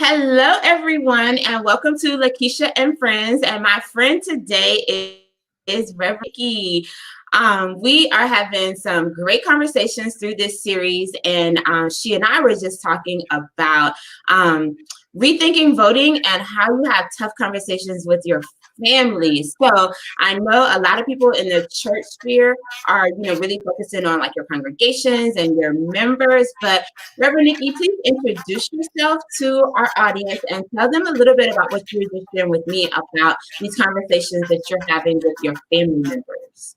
Hello, everyone, and welcome to LaKesha and Friends. And my friend today is Rev Nicolle. We are having some great conversations through this series, and she and I were just talking about rethinking voting and how you have tough conversations with your family. So I know a lot of people in the church sphere are, really focusing on like your congregations and your members, but Reverend Nikki, please introduce yourself to our audience and tell them a little bit about what you were just sharing with me about these conversations that you're having with your family members.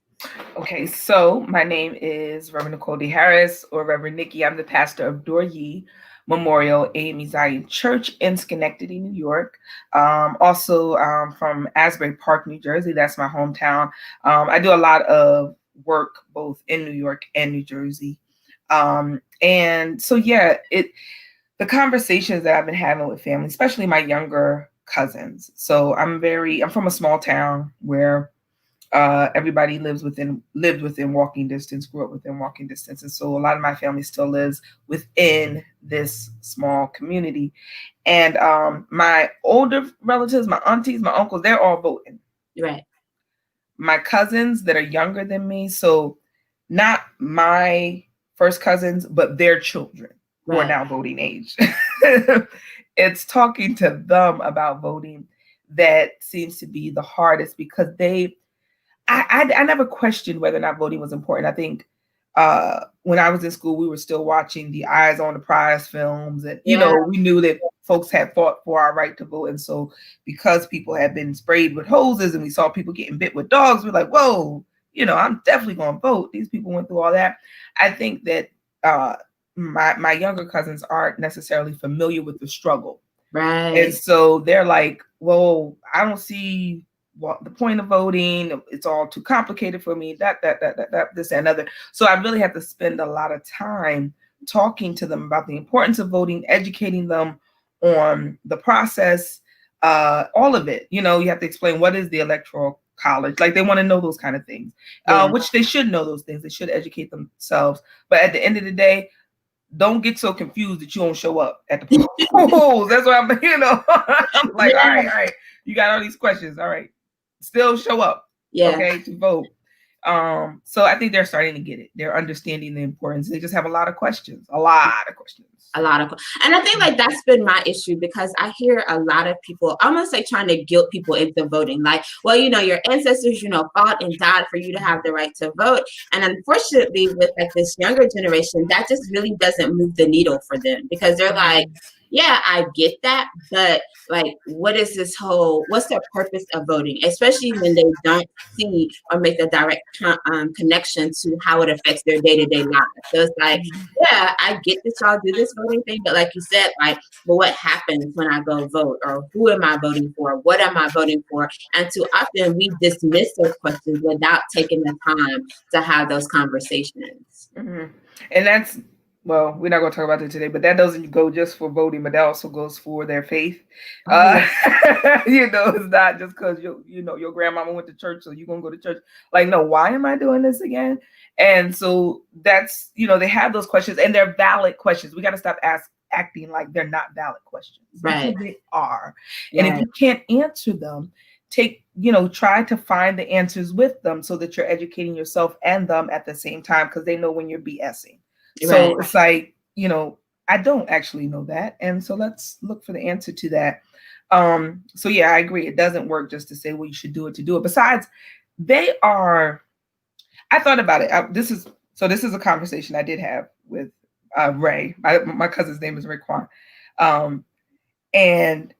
Okay, so my name is Rev Nicolle Harris, or Reverend Nikki. I'm the pastor of Door Ye Memorial AME Zion Church in Schenectady, New York. Also from Asbury Park, New Jersey. That's my hometown. I do a lot of work both in New York and New Jersey. And so, the conversations that I've been having with family, especially my younger cousins. So I'm from a small town where everybody lived within walking distance, grew up within walking distance. And so a lot of my family still lives within this small community. And my older relatives, my aunties, my uncles, they're all voting. Right. My cousins that are younger than me, so not my first cousins, but their children who are now voting age. It's talking to them about voting that seems to be the hardest, because I never questioned whether or not voting was important. I think when I was in school, we were still watching the Eyes on the Prize films. And, we knew that folks had fought for our right to vote. And so because people had been sprayed with hoses and we saw people getting bit with dogs, we're like, whoa, I'm definitely going to vote. These people went through all that. I think that my younger cousins aren't necessarily familiar with the struggle. Right. And so they're like, well, I don't see the point of voting. It's all too complicated for me, that, this and other. So I really have to spend a lot of time talking to them about the importance of voting, educating them on the process, all of it. You have to explain what is the electoral college. Like, they want to know those kind of things, which they should know those things. They should educate themselves. But at the end of the day, don't get so confused that you don't show up at the polls. That's what I'm like, all right. You got all these questions. All right. Still show up. Okay, to vote. So I think they're starting to get it. They're understanding the importance. They just have a lot of questions. And I think like that's been my issue, because I hear a lot of people almost like trying to guilt people into voting. Like, well, your ancestors, fought and died for you to have the right to vote. And unfortunately, with like this younger generation, that just really doesn't move the needle for them, because they're like, yeah, I get that, but like, what's the purpose of voting? Especially when they don't see or make a direct connection to how it affects their day-to-day lives. So it's like, yeah, I get that y'all do this voting thing, but like you said, like, but what happens when I go vote? Or who am I voting for? What am I voting for? And too often we dismiss those questions without taking the time to have those conversations. Mm-hmm. And that's, well, we're not going to talk about that today, but that doesn't go just for voting, but that also goes for their faith. It's not just because your grandmama went to church, so you're going to go to church. Like, no, why am I doing this again? And so that's, they have those questions, and they're valid questions. We got to stop acting like they're not valid questions. Right. Because they are. And if you can't answer them, try to find the answers with them, so that you're educating yourself and them at the same time, because they know when you're BSing. So it's like, I don't actually know that. And so let's look for the answer to that. So yeah, I agree. It doesn't work just to say, well, you should do it to do it. Besides, I thought about it. This is a conversation I did have with Ray. My cousin's name is Raekwon. And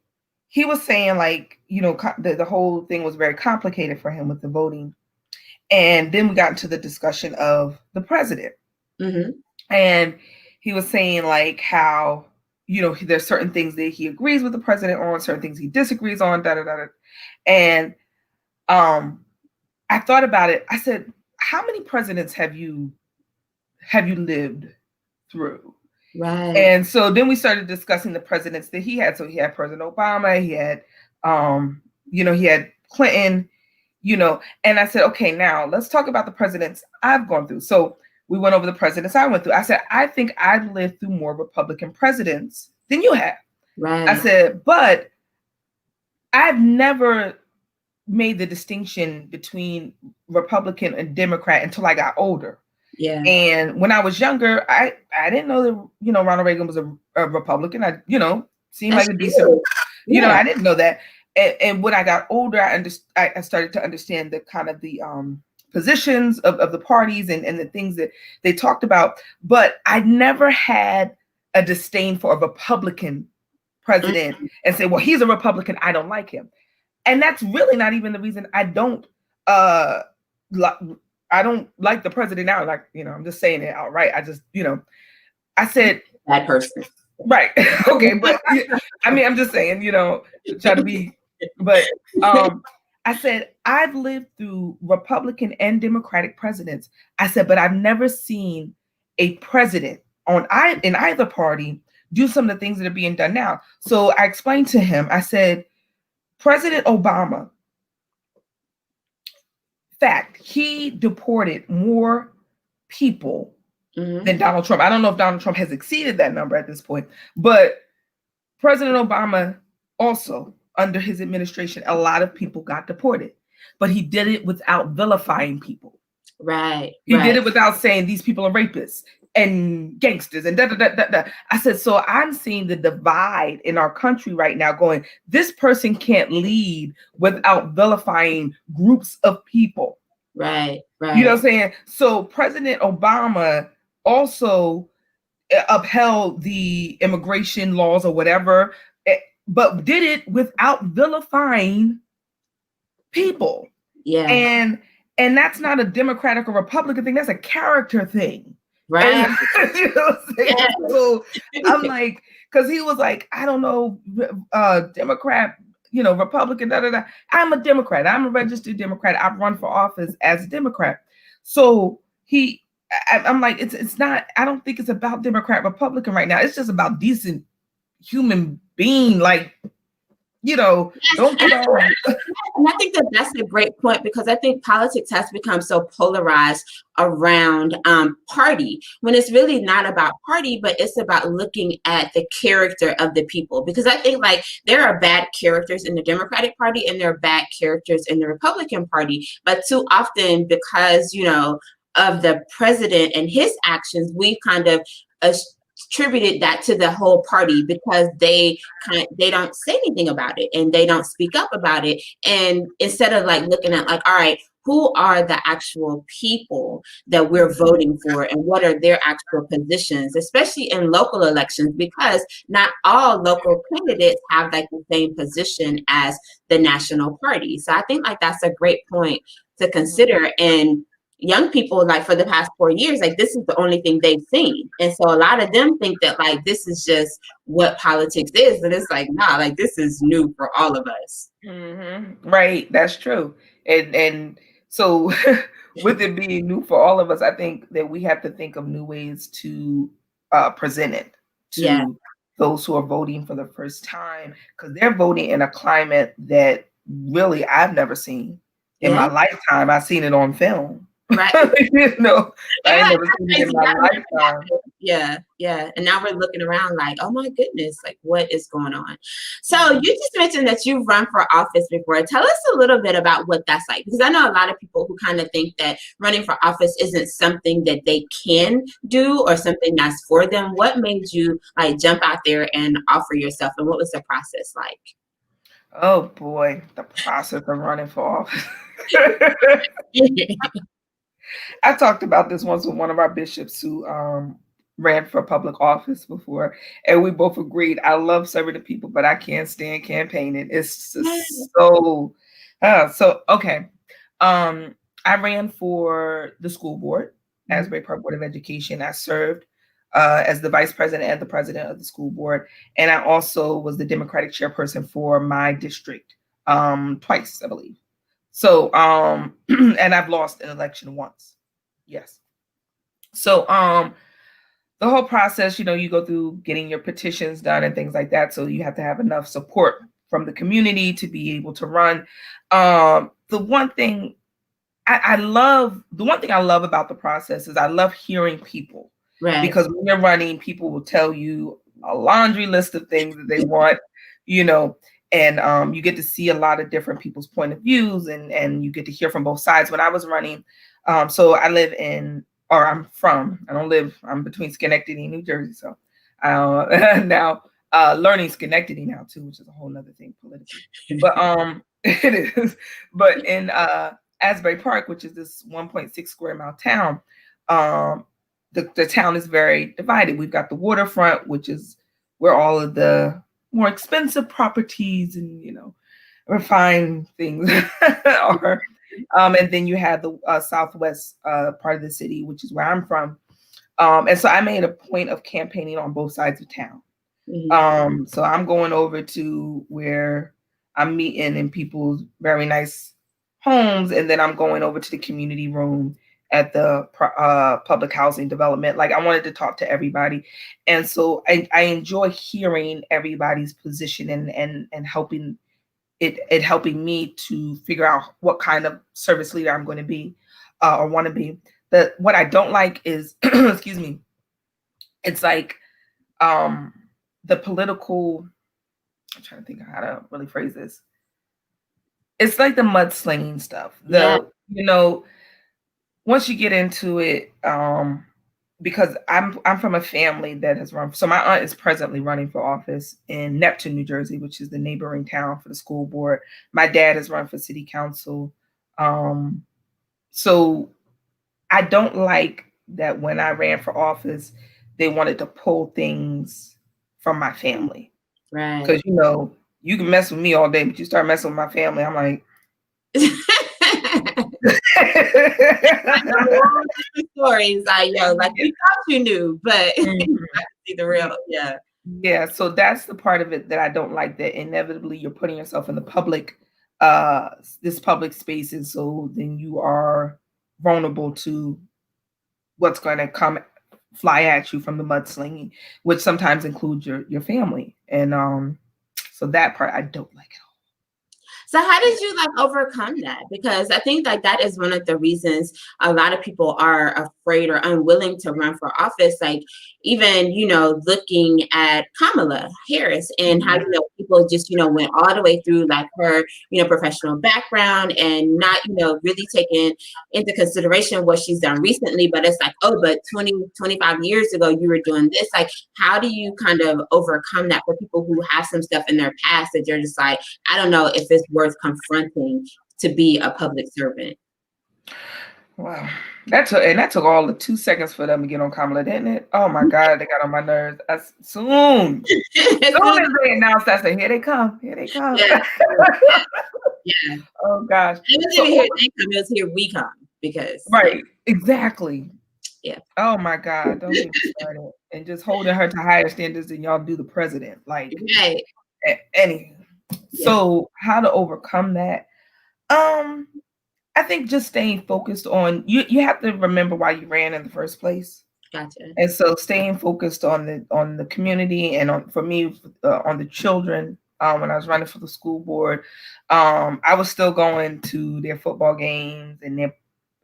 he was saying, like, the whole thing was very complicated for him with the voting. And then we got into the discussion of the president. Mm-hmm. And he was saying, like, how, there's certain things that he agrees with the president on, certain things he disagrees on, And I thought about it. I said, how many presidents have you lived through? Right. And so then we started discussing the presidents that he had. So he had President Obama, he had, he had Clinton, and I said, okay, now let's talk about the presidents I've gone through. So we went over the presidents I went through. I said, I think I've lived through more Republican presidents than you have. Right. I said, but I've never made the distinction between Republican and Democrat until I got older. Yeah. And when I was younger, I didn't know that, you know, Ronald Reagan was a Republican. I, you know, seemed That's like a decent, true. you know, Yeah. I didn't know that. And when I got older, I started to understand the kind of the positions of the parties and the things that they talked about. But I never had a disdain for a Republican president and say, well, he's a Republican, I don't like him. And that's really not even the reason I don't I don't like the president now. Like, you know, I'm just saying it outright. I just, you know, I said That person. right. Okay, but I mean, I'm just saying, you know, try to be, but I said I've lived through Republican and Democratic presidents. I said, but I've never seen a president in either party do some of the things that are being done now. So I explained to him, I said, President Obama, fact, he deported more people than Donald Trump. I don't know if Donald Trump has exceeded that number at this point, but President Obama also, under his administration, a lot of people got deported, but he did it without vilifying people. Right. He did it without saying these people are rapists and gangsters and da da da da da. I said, so I'm seeing the divide in our country right now going, this person can't lead without vilifying groups of people. Right. You know what I'm saying? So President Obama also upheld the immigration laws or whatever, but did it without vilifying people. Yeah. And that's not a Democratic or Republican thing. That's a character thing. Right. And, you know what I'm saying? Yeah. So I'm like, because he was like, I don't know, Democrat, you know, Republican, da da da. I'm a Democrat. I'm a registered Democrat. I've run for office as a Democrat. So I'm like, it's not, I don't think it's about Democrat, Republican right now. It's just about decent human being, like, you know, yes, don't get on. And I think that that's a great point, because I think politics has become so polarized around party, when it's really not about party, but it's about looking at the character of the people. Because I think, like, there are bad characters in the Democratic Party and there are bad characters in the Republican Party, but too often, because, you know, of the president and his actions, we kind of attributed that to the whole party, because they don't say anything about it and they don't speak up about it. And instead of like looking at like, all right, who are the actual people that we're voting for and what are their actual positions, especially in local elections, because not all local candidates have like the same position as the national party. So I think like that's a great point to consider. And young people, like, for the past 4 years, like, this is the only thing they've seen. And so a lot of them think that like this is just what politics is. And it's like, nah, like, this is new for all of us. Right. That's true. And so with it being new for all of us, I think that we have to think of new ways to present it to those who are voting for the first time, because they're voting in a climate that really I've never seen in my lifetime. I've seen it on film. Right. You know, I never seen it in my lifetime. Yeah. And now we're looking around like, oh my goodness, like, what is going on? So you just mentioned that you've run for office before. Tell us a little bit about what that's like, because I know a lot of people who kind of think that running for office isn't something that they can do or something that's for them. What made you like jump out there and offer yourself, and what was the process like? Oh boy, the process of running for office. I talked about this once with one of our bishops who ran for public office before, and we both agreed, I love serving the people, but I can't stand campaigning. It's just so okay. I ran for the school board, Asbury Park Board of Education. I served as the vice president and the president of the school board, and I also was the Democratic chairperson for my district twice, I believe. So and I've lost an election once. Yes. So the whole process, you know, you go through getting your petitions done and things like that. So you have to have enough support from the community to be able to run. The one thing I love about the process is I love hearing people. Right. Because when you're running, people will tell you a laundry list of things that they want, and you get to see a lot of different people's point of views, and you get to hear from both sides. When I was running, so I live in, or I'm between Schenectady and New Jersey, so now learning Schenectady now too, which is a whole nother thing politically, but it is. But in Asbury Park, which is this 1.6 square mile town, the town is very divided. We've got the waterfront, which is where all of the more expensive properties and refined things are. And then you have the southwest part of the city, which is where I'm from. And so I made a point of campaigning on both sides of town. Mm-hmm. So I'm going over to where I'm meeting in people's very nice homes, and then I'm going over to the community room at the public housing development. Like, I wanted to talk to everybody. And so I enjoy hearing everybody's position and helping me to figure out what kind of service leader I'm going to be or want to be. What I don't like is, excuse me, it's like the political, I'm trying to think of how to really phrase this. It's like the mudslinging stuff. Once you get into it, because I'm from a family that has run. So my aunt is presently running for office in Neptune, New Jersey, which is the neighboring town, for the school board. My dad has run for city council. So I don't like that when I ran for office, they wanted to pull things from my family. Right. Because, you can mess with me all day, but you start messing with my family, I'm like, stories like we thought you knew, but I can see the real. Yeah, so that's the part of it that I don't like, that inevitably you're putting yourself in the public this public space, and so then you are vulnerable to what's going to come fly at you from the mudslinging, which sometimes includes your family. And so that part I don't like at all. So how did you overcome that? Because I think that is one of the reasons a lot of people are afraid or unwilling to run for office. Like, even, looking at Kamala Harris and how, people just, went all the way through her, professional background and not, really taking into consideration what she's done recently. But it's like, oh, but 25 years ago, you were doing this. Like, how do you kind of overcome that for people who have some stuff in their past that you're just like, I don't know if it's worth confronting to be a public servant? Wow. That took all the 2 seconds for them to get on Kamala, didn't it? Oh my God, they got on my nerves. As soon as they announced, I said, here they come. Yeah. Yeah. Oh gosh. It wasn't even here they come, it was here we come, because right, exactly. Yeah. Oh my God, don't get me started. And just holding her to higher standards than y'all do the president. Like, right. Anyway. Yeah. So how to overcome that? I think just staying focused on you have to remember why you ran in the first place. Gotcha. And so staying focused on the community and for me on the children. When I was running for the school board, I was still going to their football games and their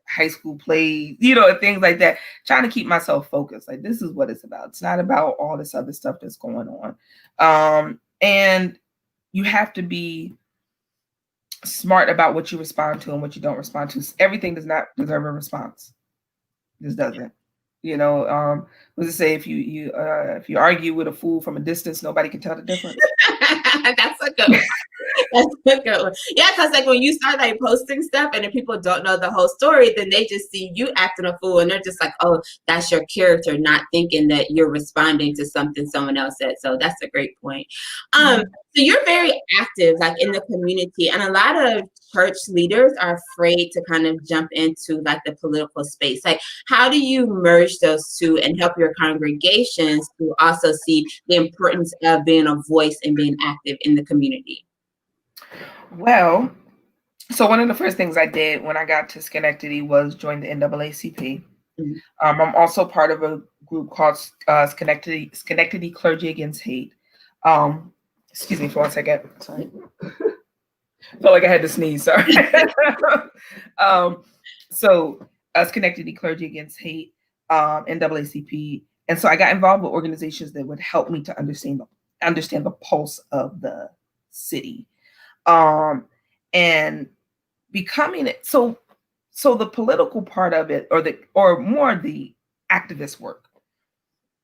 high school plays, things like that, trying to keep myself focused. Like, this is what it's about. It's not about all this other stuff that's going on. And you have to be smart about what you respond to and what you don't respond to. Everything does not deserve a response. This doesn't. What does it say? If you argue with a fool from a distance, nobody can tell the difference. That's a good one. That's a good one. Yeah, because when you start posting stuff and then people don't know the whole story, then they just see you acting a fool and they're just like, oh, that's your character, not thinking that you're responding to something someone else said. So that's a great point. So you're very active in the community, and a lot of church leaders are afraid to kind of jump into the political space. How do you merge those two and help your congregations to also see the importance of being a voice and being active in the community? Well, so one of the first things I did when I got to Schenectady was join the NAACP. Mm-hmm. I'm also part of a group called Schenectady Clergy Against Hate. Excuse me for 1 second. Sorry. Felt like I had to sneeze. Sorry. So Schenectady Clergy Against Hate, NAACP. And so I got involved with organizations that would help me to understand the pulse of the city. And becoming it. So the political part of it, or more the activist work,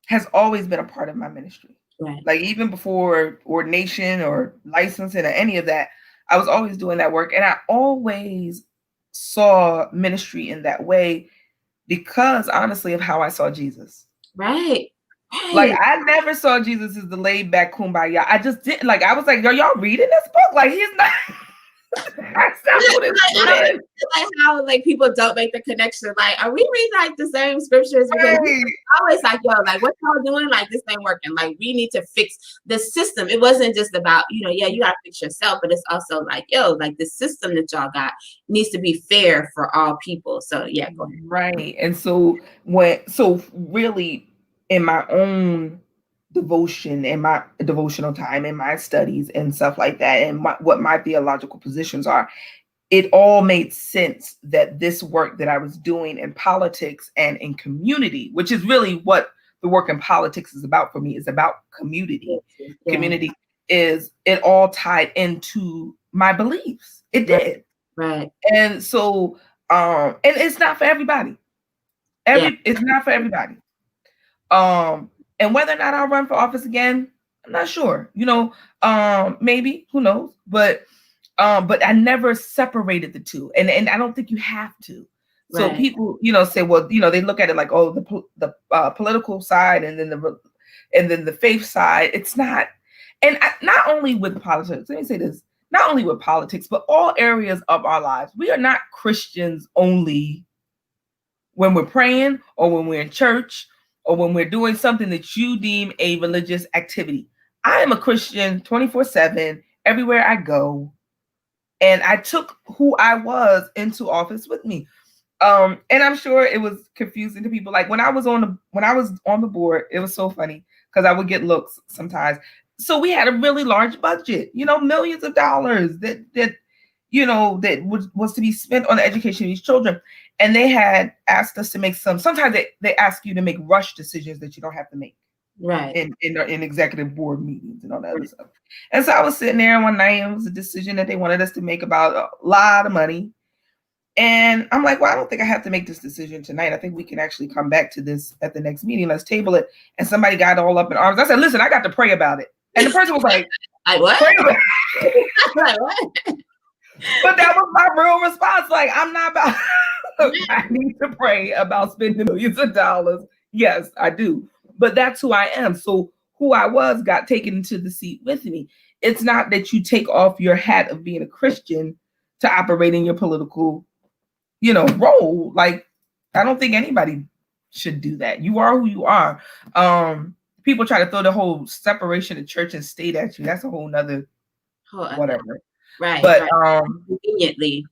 has always been a part of my ministry. Right. Like even before ordination or licensing or any of that, I was always doing that work. And I always saw ministry in that way because honestly of how I saw Jesus. Right. Like I never saw Jesus as the laid back kumbaya. I just didn't. Like I was like, are y'all reading this book? Like he's not. That's not what it's doing. Like how like people don't make the connection. Like, are we reading like the same scriptures? Because Right. always like, yo, like what y'all doing? Like this ain't working. Like we need to fix the system. It wasn't just about, yeah, you gotta fix yourself, but it's also like, yo, like the system that y'all got needs to be fair for all people. So yeah, go ahead. Right. And so really in my own devotion, in my devotional time, in my studies and stuff like that, and what my theological positions are, it all made sense that this work that I was doing in politics and in community, which is really what the work in politics is about for me, is about community. Yeah. Community is, it all tied into my beliefs. It did. Right. And so, and it's not for everybody. It's not for everybody. And whether or not I'll run for office again, I'm not sure. Maybe, who knows? But I never separated the two, and I don't think you have to. So right. People, say, well, they look at it like, oh, the political side, and then the faith side. It's not, and not only with politics. Let me say this: not only with politics, but all areas of our lives. We are not Christians only when we're praying, or when we're in church, or when we're doing something that you deem a religious activity. I am a Christian 24/7 everywhere I go. And I took who I was into office with me. And I'm sure it was confusing to people. Like when I was on the board, it was so funny because I would get looks sometimes. So we had a really large budget, millions of dollars that was to be spent on the education of these children. And they had asked us to make sometimes they ask you to make rush decisions that you don't have to make. Right. In executive board meetings and all that other stuff. And so I was sitting there one night, and it was a decision that they wanted us to make about a lot of money. And I'm like, well, I don't think I have to make this decision tonight. I think we can actually come back to this at the next meeting. Let's table it. And somebody got all up in arms. I said, listen, I got to pray about it. And the person was like, what? Pray about it. Like, what? But that was my real response. Like, I'm not about, I need to pray about spending millions of dollars. Yes, I do. But that's who I am. So who I was got taken into the seat with me. It's not that you take off your hat of being a Christian to operate in your political, role. Like, I don't think anybody should do that. You are who you are. People try to throw the whole separation of church and state at you. That's a whole nother whatever. Right. But conveniently.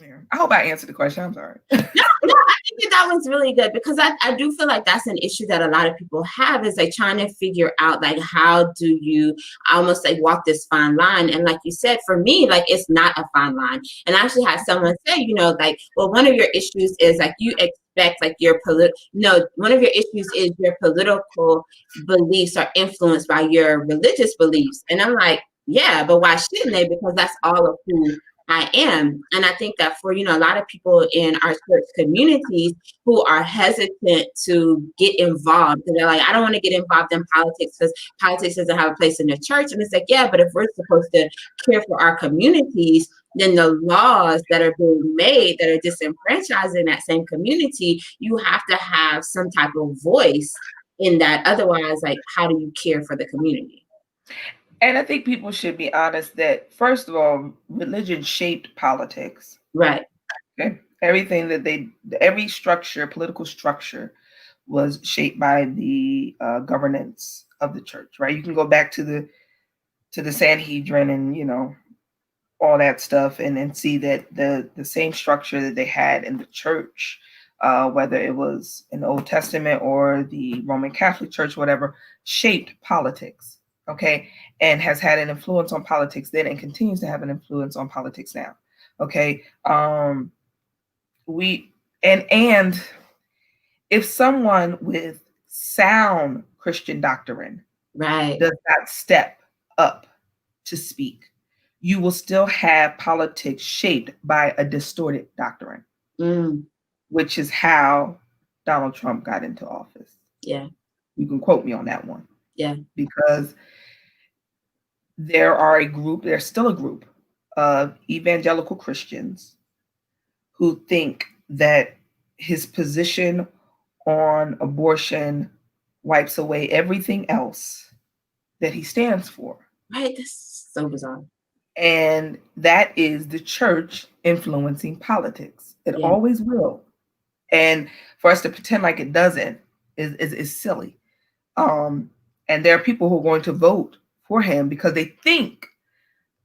Yeah. I hope I answered the question. I'm sorry. No, I think that was really good because I do feel like that's an issue that a lot of people have, is like trying to figure out like how do you almost like walk this fine line. And like you said, for me, like it's not a fine line. And I actually had someone say, like, well, one of your issues is like you expect like one of your issues is your political beliefs are influenced by your religious beliefs. And I'm like, yeah, but why shouldn't they? Because that's all of who I am. And I think that for, a lot of people in our church communities who are hesitant to get involved, because they're like, I don't want to get involved in politics because politics doesn't have a place in the church. And it's like, yeah, but if we're supposed to care for our communities, then the laws that are being made that are disenfranchising that same community, you have to have some type of voice in that. Otherwise, like, how do you care for the community? And I think people should be honest that, first of all, religion shaped politics. Right. Okay. Everything every structure, political structure, was shaped by the governance of the church. Right. You can go back to the Sanhedrin and all that stuff, and see that the same structure that they had in the church, whether it was in the Old Testament or the Roman Catholic Church, whatever, shaped politics. Okay. And has had an influence on politics then and continues to have an influence on politics now. Okay. And if someone with sound Christian doctrine Right. does not step up to speak, you will still have politics shaped by a distorted doctrine, which is how Donald Trump got into office. Yeah. You can quote me on that one. Yeah. Because there's still a group of evangelical Christians who think that his position on abortion wipes away everything else that he stands for. Right. That's so bizarre. And that is the church influencing politics. It always will. And for us to pretend like it doesn't is silly. And there are people who are going to vote for him because they think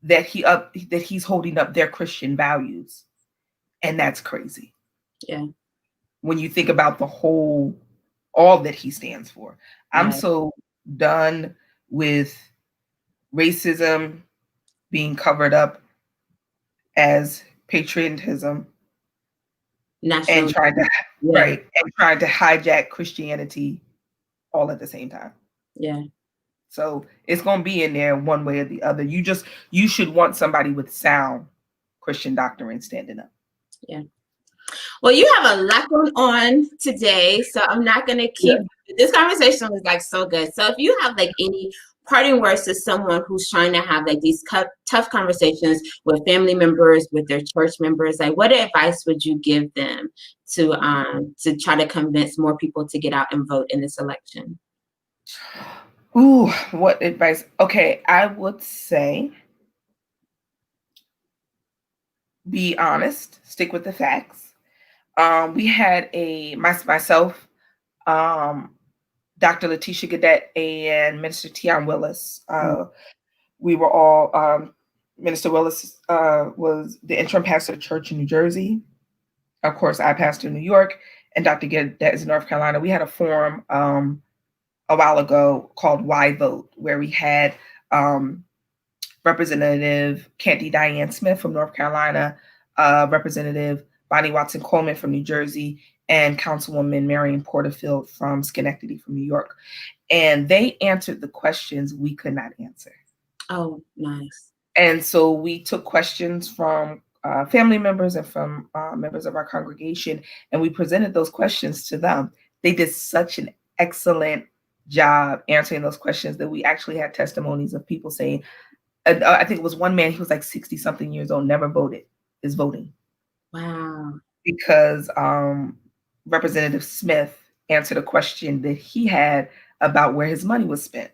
that he's holding up their Christian values. And that's crazy. Yeah. When you think about all that he stands for. Right. I'm so done with racism being covered up as patriotism and trying to hijack Christianity all at the same time. Yeah. So it's going to be in there one way or the other. You should want somebody with sound Christian doctrine standing up. Yeah. Well, you have a lot going on today, so I'm not going to keep this conversation was like so good. So if you have like any parting words to someone who's trying to have like these tough conversations with family members, with their church members, like what advice would you give them to try to convince more people to get out and vote in this election? Ooh, what advice? Okay, I would say be honest, stick with the facts. We had myself, Dr. LaKesha Gadet, and Minister Tion Willis. We were all, Minister Willis was the interim pastor of church in New Jersey. Of course, I pastor in New York, and Dr. Gadet is in North Carolina. We had a forum a while ago called Why Vote, where we had Representative Candy Diane Smith from North Carolina, Representative Bonnie Watson Coleman from New Jersey, and Councilwoman Marion Porterfield from Schenectady from New York. And they answered the questions we could not answer. Oh, nice. And so we took questions from family members and from members of our congregation, and we presented those questions to them. They did such an excellent job answering those questions that we actually had testimonies of people saying, I think it was one man, he was like 60 something years old, never voted, is voting. Wow. Because Representative Smith answered a question that he had about where his money was spent.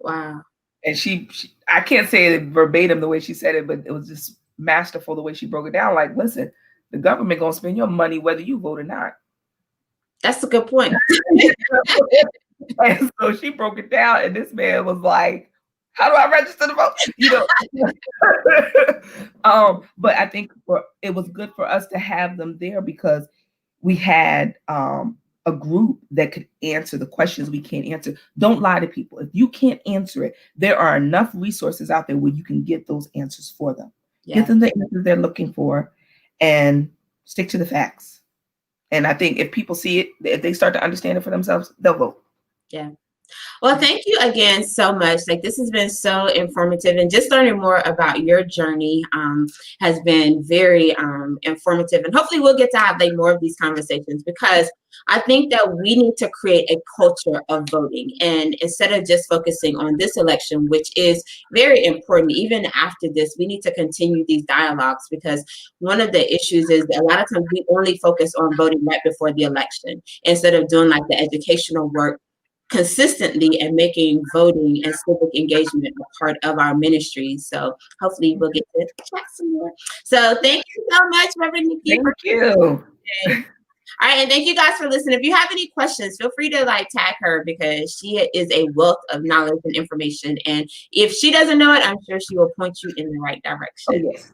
Wow. And she I can't say it verbatim the way she said it, but it was just masterful the way she broke it down. Like, listen, the government gonna spend your money whether you vote or not. That's a good point. And so she broke it down, and this man was like, how do I register to vote? But I think it was good for us to have them there because we had a group that could answer the questions we can't answer. Don't lie to people. If you can't answer it, there are enough resources out there where you can get those answers for them. Yeah. Get them the answers they're looking for and stick to the facts. And I think if people see it, if they start to understand it for themselves, they'll vote. Yeah. Well, thank you again so much. Like, this has been so informative, and just learning more about your journey has been very informative. And hopefully we'll get to have like more of these conversations, because I think that we need to create a culture of voting. And instead of just focusing on this election, which is very important, even after this, we need to continue these dialogues, because one of the issues is that a lot of times we only focus on voting right before the election instead of doing like the educational work consistently and making voting and civic engagement a part of our ministry. So hopefully we'll get to chat some more. So thank you so much, Reverend Nikki. Thank you. All right, and thank you guys for listening. If you have any questions, feel free to like tag her, because she is a wealth of knowledge and information. And if she doesn't know it, I'm sure she will point you in the right direction. Oh, yes.